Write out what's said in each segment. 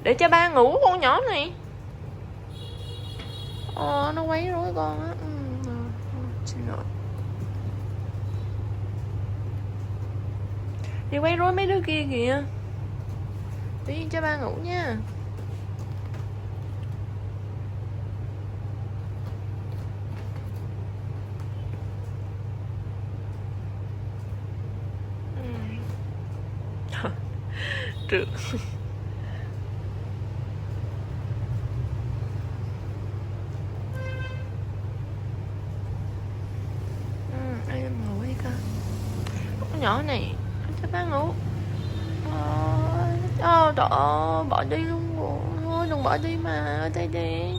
Để cho ba ngủ con nhỏ này. Nó quấy rối con á. Xin lỗi. Đi quấy rối mấy đứa kia kìa. Tự nhiên cho ba ngủ nha. Trượt. Ai ngủ đi con. Con nhỏ này cho ba ngủ. Trời ơi, bỏ đi luôn rồi. Thôi đừng bỏ đi mà, ở đây đi.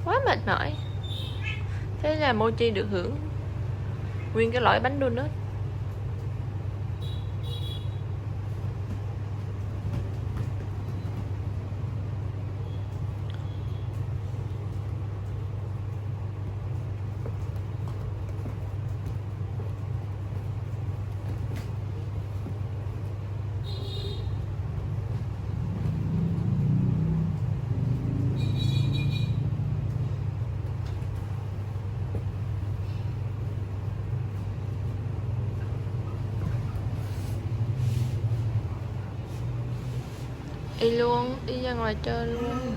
Quá mệt mỏi. Thế là Mochi được hưởng nguyên cái loại bánh donut. Đi luôn, đi ra ngoài chơi luôn.